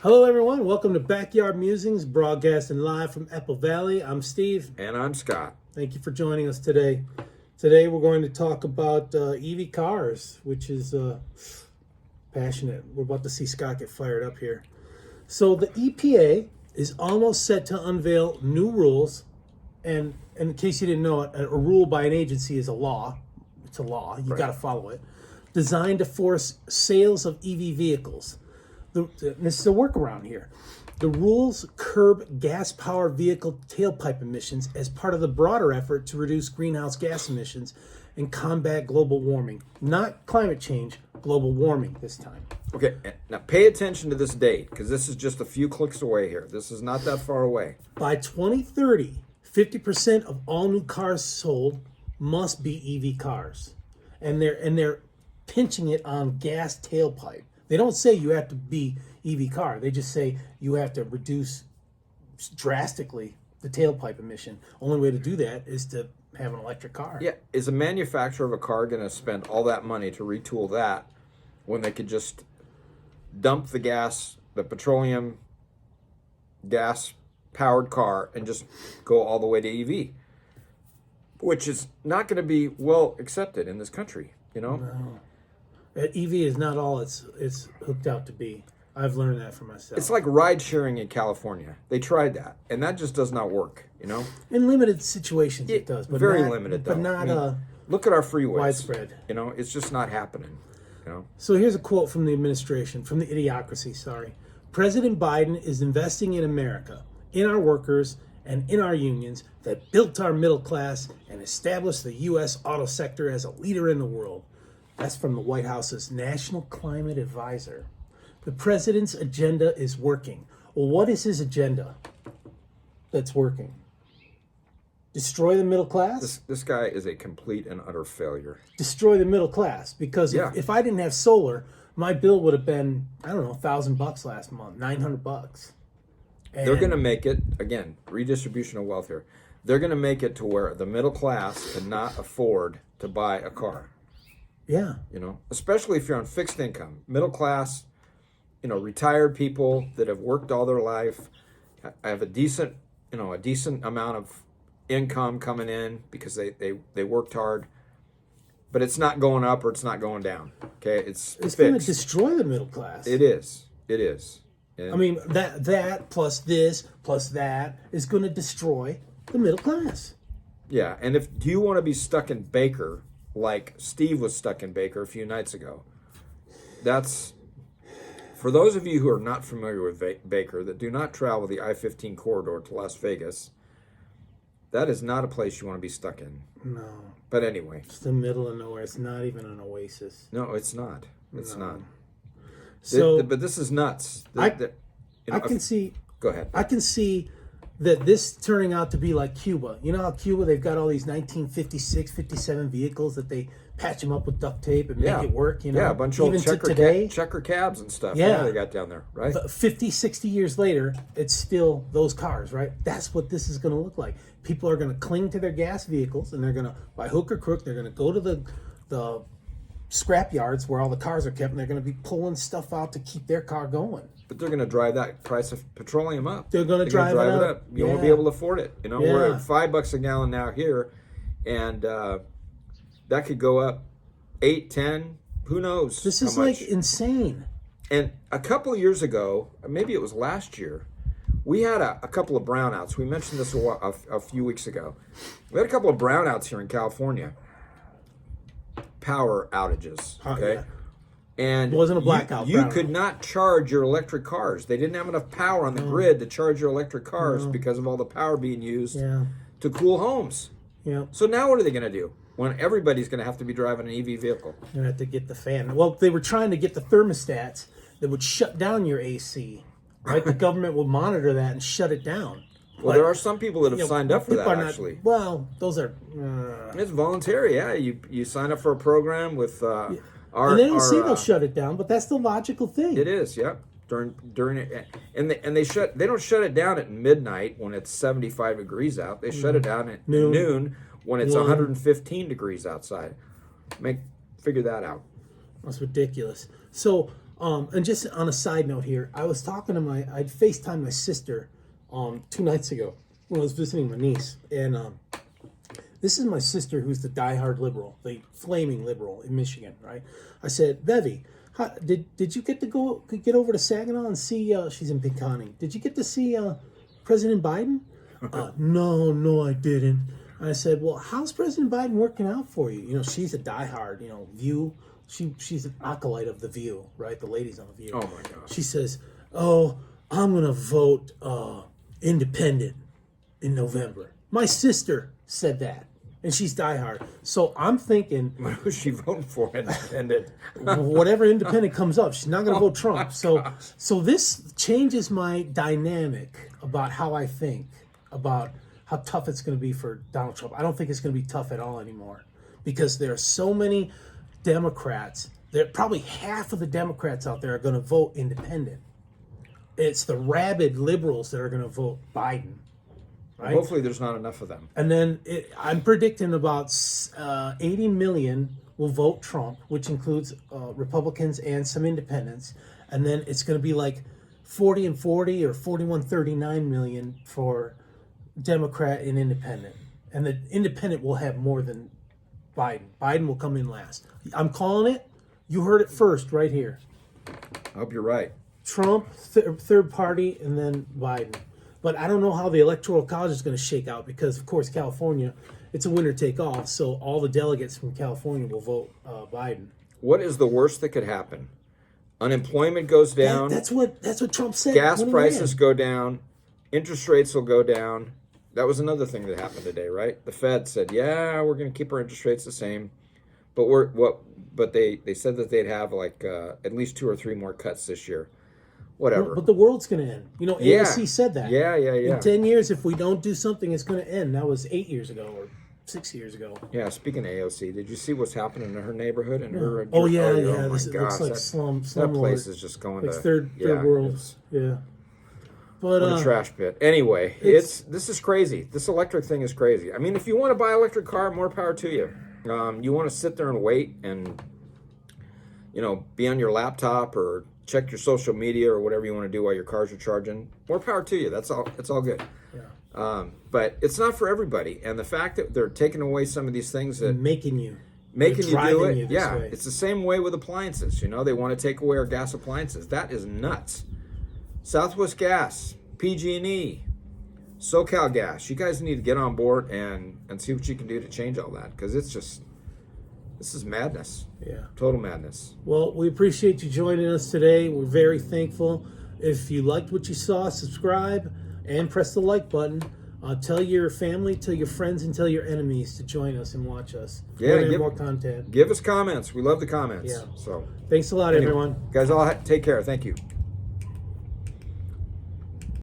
Hello, everyone. Welcome to Backyard Musings, broadcasting live from Apple Valley. I'm Steve. And I'm Scott. Thank you for joining us today. Today, we're going to talk about EV cars, which is passionate. We're about to see Scott get fired up here. So, the EPA is almost set to unveil new rules. And in case you didn't know it, a rule by an agency is a law. It's a law. You got to follow it. Designed to force sales of EV vehicles. This is a workaround here. The rules curb gas-powered vehicle tailpipe emissions as part of the broader effort to reduce greenhouse gas emissions and combat global warming. Not climate change, global warming this time. Okay, now pay attention to this date, because this is just a few clicks away here. This is not that far away. By 2030, 50% of all new cars sold must be EV cars. And they're pinching it on gas tailpipe. They don't say you have to be EV car. They just say you have to reduce drastically the tailpipe emission. Only way to do that is to have an electric car. Yeah, is a manufacturer of a car going to spend all that money to retool that when they could just dump the gas, the petroleum gas-powered car, and just go all the way to EV? Which is not going to be well accepted in this country, you know? No. EV is not all it's hooked out to be. I've learned that for myself. It's like ride sharing in California. They tried that, and that just does not work, you know? In limited situations it does. But very not, limited, though. But not look at our freeways. widespread. You know, it's just not happening, you know? So here's a quote from the administration, from the idiocracy, sorry. President Biden is investing in America, in our workers, and in our unions that built our middle class and established the U.S. auto sector as a leader in the world. That's from the White House's National Climate Advisor. The president's agenda is working. Well, what is his agenda that's working? Destroy the middle class? This guy is a complete and utter failure. Destroy the middle class. Because if I didn't have solar, my bill would have been, I don't know, $1,000 last month, $900. And they're going to make it, again, redistribution of wealth here. They're going to make it to where the middle class cannot afford to buy a car. Yeah. You know, especially if you're on fixed income, middle class, you know, retired people that have worked all their life, have a decent amount of income coming in because they worked hard, but it's not going up or it's not going down. Okay, it's going to destroy the middle class. It is. And I mean, that plus this plus that is going to destroy the middle class. Yeah, and do you want to be stuck in Baker like Steve was stuck in Baker a few nights ago? That's, for those of you who are not familiar with Baker, that do not travel the I-15 corridor to Las Vegas, that is not a place you want to be stuck in. No. But anyway. It's the middle of nowhere. It's not even an oasis. No, it's not. It's not. So, but this is nuts. I can see. Go ahead. I can see that this turning out to be like Cuba. You know how Cuba, they've got all these 1956, 57 vehicles that they patch them up with duct tape and make it work, you know? Yeah, a bunch of old checker cabs and stuff. Yeah. They got down there, right? But 50, 60 years later, it's still those cars, right? That's what this is going to look like. People are going to cling to their gas vehicles, and they're going to, by hook or crook, they're going to go to the scrap yards where all the cars are kept, and they're going to be pulling stuff out to keep their car going. But they're going to drive that price of petroleum up. They're going to drive it up. You won't be able to afford it. You know, we're at $5 a gallon now here, and that could go up 8, 10. Who knows? This is like insane. And a couple of years ago, maybe it was last year, we had a couple of brownouts. We mentioned this a few weeks ago. We had a couple of brownouts here in California. Power outages. Okay. Yeah. And it wasn't a blackout. You could not charge your electric cars. They didn't have enough power on the grid to charge your electric cars because of all the power being used to cool homes. Yeah. So now what are they going to do when everybody's going to have to be driving an EV vehicle? You're going to have to get the fan. Well, they were trying to get the thermostats that would shut down your AC. Right? The government will monitor that and shut it down. Well, there are some people that have signed up for that, actually. Well, those are... It's voluntary, yeah. You sign up for a program with... and they don't say they'll shut it down, but that's the logical thing. It is, yep. During it, and they don't shut it down at midnight when it's 75 degrees out. They shut it down at noon when it's 115 degrees outside. Figure that out. That's ridiculous. So And just on a side note here, I was talking to I'd FaceTimed my sister 2 nights ago when I was visiting my niece. And this is my sister who's the diehard liberal, the flaming liberal in Michigan, right? I said, Bevy, did you get over to Saginaw and see, she's in Pinconning, did you get to see President Biden? No, I didn't. I said, well, how's President Biden working out for you? You know, she's a diehard, View. She's an acolyte of The View, right? The ladies on The View. Oh, my gosh. She says, oh, I'm going to vote independent in November. My sister said that, and she's diehard. So I'm thinking... Who's she voting for, independent? Whatever independent comes up. She's not going to vote Trump. So this changes my dynamic about how I think about how tough it's going to be for Donald Trump. I don't think it's going to be tough at all anymore because there are so many Democrats. Probably half of the Democrats out there are going to vote independent. It's the rabid liberals that are going to vote Biden. Right? Hopefully there's not enough of them. And then I'm predicting about 80 million will vote Trump, which includes Republicans and some independents. And then it's going to be like 40 and 40 or 41-39 million for Democrat and independent. And the independent will have more than Biden. Biden will come in last. I'm calling it. You heard it first right here. I hope you're right. Trump, third party, and then Biden. But I don't know how the Electoral College is going to shake out because, of course, California, it's a winner take all. So all the delegates from California will vote Biden. What is the worst that could happen? Unemployment goes down. That's what Trump said. Gas prices go down. Interest rates will go down. That was another thing that happened today, right? The Fed said, "Yeah, we're going to keep our interest rates the same," but they said that they'd have like at least 2 or 3 more cuts this year. Whatever. But the world's going to end. AOC said that. Yeah. In 10 years, if we don't do something, it's going to end. That was 8 years ago or 6 years ago. Yeah. Speaking of AOC, did you see what's happening in her neighborhood? Yeah. Oh my gosh, looks like slum that place lord. is just going Like to third world. Yeah. But what a trash pit. Anyway, this is crazy. This electric thing is crazy. I mean, if you want to buy an electric car, more power to you. You want to sit there and wait and be on your laptop or check your social media or whatever you want to do while your cars are charging. More power to you. That's all. It's all good. Yeah. But it's not for everybody. And the fact that they're taking away some of these things that making you do it. Yeah, it's the same way with appliances. They want to take away our gas appliances. That is nuts. Southwest Gas, PG&E, SoCal Gas. You guys need to get on board and see what you can do to change all that because this is madness. Yeah. Total madness. Well, we appreciate you joining us today. We're very thankful. If you liked what you saw, subscribe and press the like button. Tell your family, tell your friends, and tell your enemies to join us and watch us. Yeah, give more content. Give us comments. We love the comments. Yeah. So thanks a lot, everyone. Guys, all take care. Thank you.